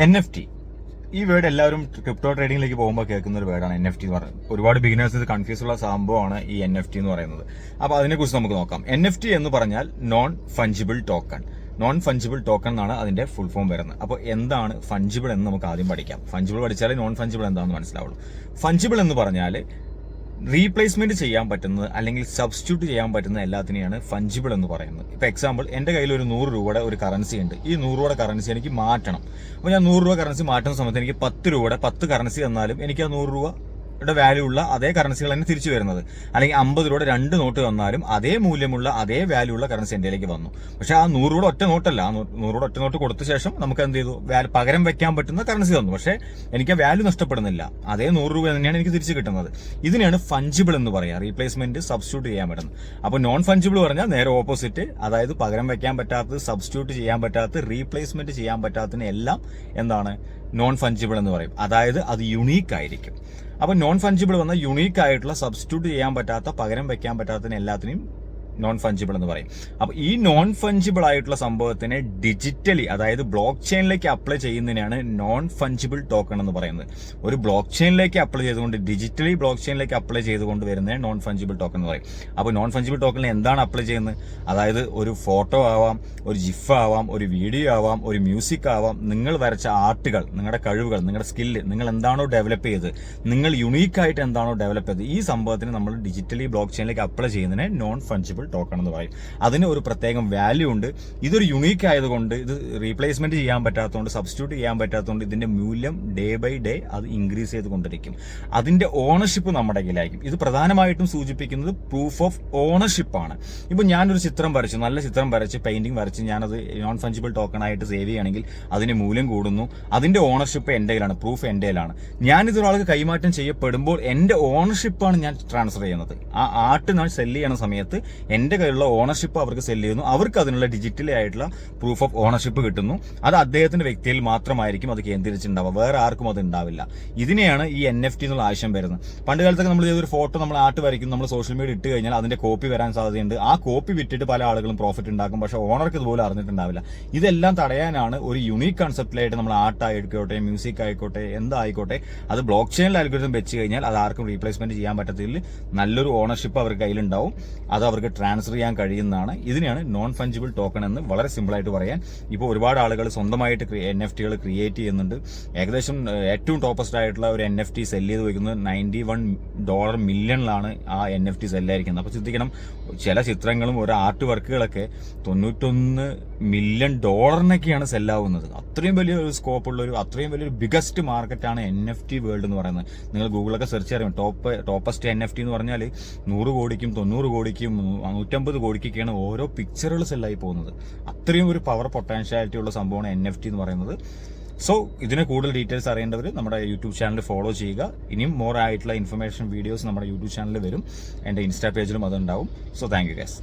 NFT ഈ word എല്ലാവരും crypto ട്രേഡിംഗിലേക്ക് പോകുമ്പോൾ കേൾക്കുന്ന ഒരു വേർഡാണ് NFT എന്ന് പറയുന്നത്. ഒരുപാട് ബിഗിനേഴ്സ് ഇത് കൺഫ്യൂസ് ഉള്ള സംഭവമാണ് ഈ NFT എന്ന് പറയുന്നത്. അപ്പോൾ അതിനെക്കുറിച്ച് നമുക്ക് നോക്കാം. NFT എന്ന് പറഞ്ഞാൽ non fungible token. Non fungible token എന്നാണ് അതിന്റെ ഫുൾ ഫോം വരുന്നത്. അപ്പോൾ എന്താണ് ഫഞ്ചിബിൾ എന്ന് നമുക്ക് ആദ്യം പഠിക്കാം. ഫഞ്ചിബിൾ പഠിച്ചാലേ നോൺ ഫഞ്ചിബിൾ എന്താണെന്ന് മനസ്സിലാവുള്ളൂ. ഫഞ്ചിബിൾ എന്ന് പറഞ്ഞാൽ റീപ്ലേസ്മെന്റ് ചെയ്യാൻ പറ്റുന്നത് അല്ലെങ്കിൽ സബ്സ്റ്റിറ്റ്യൂട്ട് ചെയ്യാൻ പറ്റുന്ന എല്ലാത്തിനെയാണ് ഫഞ്ചിബിൾ എന്ന് പറയുന്നത്. ഇപ്പൊ എക്സാമ്പിൾ, എന്റെ കയ്യിൽ ഒരു 100 രൂപയുടെ ഒരു കറൻസി ഉണ്ട്. ഈ 100 രൂപയുടെ കറൻസി എനിക്ക് മാറ്റണം. അപ്പോൾ ഞാൻ 100 രൂപ കറൻസി മാറ്റുന്ന സമയത്ത് എനിക്ക് 10 രൂപയുടെ 10 കറൻസി തന്നാലും എനിക്ക് ആ 100 രൂപയുടെ വാല്യൂ ഉള്ള അതേ കറൻസികൾ തന്നെ തിരിച്ചു വരുന്നത്. അല്ലെങ്കിൽ 50 രൂപയുടെ 2 നോട്ട് തന്നാലും അതേ മൂല്യമുള്ള അതേ വാല്യൂ ഉള്ള കറൻസി എന്റെയിലേക്ക് വന്നു. പക്ഷെ ആ 100 രൂപയുടെ ഒറ്റ നോട്ടല്ല, ആ 100 രൂപയുടെ ഒറ്റ നോട്ട് കൊടുത്ത ശേഷം നമുക്ക് എന്ത് ചെയ്തു, പകരം വെക്കാൻ പറ്റുന്ന കറൻസി തന്നു. പക്ഷെ എനിക്ക് ആ വാല്യൂ നഷ്ടപ്പെടുന്നില്ല, അതേ 100 രൂപ തന്നെയാണ് എനിക്ക് തിരിച്ചു കിട്ടുന്നത്. ഇതിനെയാണ് ഫഞ്ചിബിൾ എന്ന് പറയുക, റീപ്ലേസ്മെന്റ് സബ്സ്റ്റിറ്റ്യൂട്ട് ചെയ്യാൻ പറ്റുന്നത്. അപ്പോൾ നോൺ ഫഞ്ചിബിൾ പറഞ്ഞാൽ നേരെ ഓപ്പോസിറ്റ്, അതായത് പകരം വെക്കാൻ പറ്റാത്തത്, സബ്സ്റ്റിറ്റ്യൂട്ട് ചെയ്യാൻ പറ്റാത്തത്, റീപ്ലേസ്മെന്റ് ചെയ്യാൻ പറ്റാത്തതിന് എല്ലാം എന്താണ് നോൺ ഫഞ്ചിബിൾ എന്ന് പറയും. അതായത് അത് യുണീക്ക് ആയിരിക്കും. അപ്പൊ നോൺ ഫഞ്ചിബിൾ വന്ന യുണീക്ക് ആയിട്ടുള്ള, സബ്സ്റ്റിറ്റ്യൂട്ട് ചെയ്യാൻ പറ്റാത്ത, പകരം വെക്കാൻ പറ്റാത്തതിന് എല്ലാത്തിനും നോൺ ഫഞ്ചിബിൾ എന്ന് പറയും. അപ്പൊ ഈ നോൺ ഫഞ്ചിബിൾ ആയിട്ടുള്ള സംഭവത്തിനെ ഡിജിറ്റലി, അതായത് ബ്ലോക്ക് ചെയിനിലേക്ക് അപ്ലൈ ചെയ്യുന്നതിനാണ് നോൺ ഫഞ്ചിബിൾ ടോക്കൺ എന്ന് പറയുന്നത്. ഒരു ബ്ലോക്ക് ചെയിനിലേക്ക് അപ്ലൈ ചെയ്തുകൊണ്ട്, ഡിജിറ്റലി ബ്ലോക്ക് ചെയിനിലേക്ക് അപ്ലൈ ചെയ്തുകൊണ്ട് വരുന്ന നോൺ ഫഞ്ചിബിൾ ടോക്കൺ എന്ന് പറയും. അപ്പോൾ നോൺ ഫഞ്ചിബിൾ ടോക്കണിൽ എന്താണ് അപ്ലൈ ചെയ്യുന്നത്? അതായത് ഒരു ഫോട്ടോ ആവാം, ഒരു ജിഫ് ആവാം, ഒരു വീഡിയോ ആവാം, ഒരു മ്യൂസിക് ആവാം, നിങ്ങൾ വരച്ച ആർട്ടുകൾ, നിങ്ങളുടെ കഴിവുകൾ, നിങ്ങളുടെ സ്കില്ല്, നിങ്ങൾ എന്താണോ ഡെവലപ്പ് ചെയ്തത്, നിങ്ങൾ യുണീക്കായിട്ട് എന്താണോ ഡെവലപ്പ് ചെയ്തത്, ഈ സംഭവത്തിന് നമ്മൾ ഡിജിറ്റലി ബ്ലോക്ക് ചെയിനിലേക്ക് അപ്ലൈ ചെയ്യുന്നതിനെ നോൺ ഫഞ്ചിബിൾ ടോക്കൺ എന്ന് പറയും. അതിന് ഒരു പ്രത്യേകം വാല്യൂ ഉണ്ട്. ഇതൊരു യുണീക്ക് ആയതുകൊണ്ട്, ഇത് റീപ്ലേസ്മെന്റ് ചെയ്യാൻ പറ്റാത്തതുകൊണ്ട്, സബ്സ്റ്റിറ്റ്യൂട്ട് ചെയ്യാൻ പറ്റാത്തതുകൊണ്ട് ഇതിന്റെ മൂല്യം ഡേ ബൈ ഡേ അത് ഇൻക്രീസ് ചെയ്തുകൊണ്ടിരിക്കും. അതിന്റെ ഓണർഷിപ്പ് നമ്മുടെ കയ്യിലായിരിക്കും. ഇത് പ്രധാനമായിട്ടും സൂചിപ്പിക്കുന്നത് പ്രൂഫ് ഓഫ് ഓണർഷിപ്പ് ആണ്. ഇപ്പൊ ഞാനൊരു ചിത്രം വരച്ചു, നല്ല ചിത്രം വരച്ച്, പെയിന്റിംഗ് വരച്ച്, ഞാനത് നോൺ ഫഞ്ചിബിൾ ടോക്കൺ ആയിട്ട് സേവ് ചെയ്യുകയാണെങ്കിൽ അതിന്റെ മൂല്യം കൂടുന്നു. അതിന്റെ ഓണർഷിപ്പ് എന്റെ കയ്യിലാണ്, പ്രൂഫ് എന്റെ കയ്യിലാണ്. ഞാനിതൊരാൾക്ക് കൈമാറ്റം ചെയ്യപ്പെടുമ്പോൾ എന്റെ ഓണർഷിപ്പാണ് ഞാൻ ട്രാൻസ്ഫർ ചെയ്യുന്നത്. ആ ആർട്ട് ഞാൻ സെല്ല് ചെയ്യണ സമയത്ത് എന്റെ കയ്യിലുള്ള ഓണർഷിപ്പ് അവർക്ക് സെല്ല് ചെയ്യുന്നു. അവർക്ക് അതിനുള്ള ഡിജിറ്റലി ആയിട്ടുള്ള പ്രൂഫ് ഓഫ് ഓണർഷിപ്പ് കിട്ടുന്നു. അത് അദ്ദേഹത്തിന്റെ വ്യക്തിയിൽ മാത്രമായിരിക്കും അത് കേന്ദ്രീകരിച്ചിട്ടുണ്ടാവുക, വേറെ ആർക്കും അത് ഉണ്ടാവില്ല. ഇതിനെയാണ് ഈ NFT എന്നുള്ള ആവശ്യം വരുന്നത്. പണ്ട് കാലത്തൊക്കെ നമ്മൾ ചെയ്തൊരു ഫോട്ടോ നമ്മൾ ആർട്ട് വരയ്ക്കും, നമ്മൾ സോഷ്യൽ മീഡിയ ഇട്ട് കഴിഞ്ഞാൽ അതിന്റെ കോപ്പി വരാൻ സാധ്യതയുണ്ട്. ആ കോപ്പി വിറ്റിട്ട് പല ആളുകളും പ്രോഫിറ്റ് ഉണ്ടാക്കും, പക്ഷെ ഓണർക്ക് ഇതുപോലെ അറിഞ്ഞിട്ടുണ്ടാവില്ല. ഇതെല്ലാം തടയാനാണ് ഒരു യുണീക്ക് കൺസെപ്റ്റിലായിട്ട് നമ്മൾ ആർട്ട് ആയിക്കോട്ടെ, മ്യൂസിക് ആയിക്കോട്ടെ, എന്തായിക്കോട്ടെ, അത് ബ്ലോക്ക് ചെയിനിൽ അൽഗോരിതം വെച്ച് കഴിഞ്ഞാൽ അത് ആർക്കും റീപ്ലേസ്മെന്റ് ചെയ്യാൻ പറ്റത്തില്ല. നല്ലൊരു ഓണർഷിപ്പ് അവർക്ക് കയ്യിലുണ്ടാവും, അത് അവർക്ക് ട്രാൻസ്ഫർ ചെയ്യാൻ കഴിയുന്നതാണ്. ഇതിനെയാണ് നോൺ ഫഞ്ചിബിൾ ടോക്കൺ എന്ന് വളരെ സിമ്പിൾ ആയിട്ട് പറയാൻ. ഇപ്പോൾ ഒരുപാട് ആളുകൾ സ്വന്തമായിട്ട് NFT ക്രിയേറ്റ് ചെയ്യുന്നുണ്ട്. ഏകദേശം ഏറ്റവും ടോപ്പസ്റ്റ് ആയിട്ടുള്ള ഒരു NFT സെല് ചെയ്ത് വയ്ക്കുന്നത് $91 മില്യണിലാണ് ആ NFT സെല്ലായിരിക്കുന്നത്. അപ്പോൾ ചിന്തിക്കണം, ചില ചിത്രങ്ങളും ഒരു ആർട്ട് വർക്കുകളൊക്കെ $91 മില്യൺ സെല്ലാവുന്നത്. അത്രയും വലിയ ഒരു സ്കോപ്പുള്ള ഒരു, അത്രയും വലിയൊരു ബിഗസ്റ്റ് മാർക്കറ്റാണ് NFT വേൾഡ് എന്ന് പറയുന്നത്. നിങ്ങൾ ഗൂഗിളൊക്കെ സെർച്ച് ചെയ്യാൻ ടോപ്പസ്റ്റ് NFT എന്ന് പറഞ്ഞാൽ 100 കോടിക്കും 90 കോടിക്കും 150 കോടിക്കൊക്കെയാണ് ഓരോ പിക്ചറുകൾ സെല്ലായി പോകുന്നത്. അത്രയും ഒരു പവർ പൊട്ടൻഷ്യാലിറ്റി ഉള്ള സംഭവമാണ് NFT എന്ന് പറയുന്നത്. സോ ഇതിന് കൂടുതൽ ഡീറ്റെയിൽസ് അറിയേണ്ടവർ നമ്മുടെ യൂട്യൂബ് ചാനൽ ഫോളോ ചെയ്യുക. ഇനിയും മോർ ആയിട്ടുള്ള ഇൻഫർമേഷൻ വീഡിയോസ് നമ്മുടെ യൂട്യൂബ് ചാനലിൽ വരും. എൻ്റെ ഇൻസ്റ്റാ പേജിലും അതുണ്ടാവും. So thank you guys.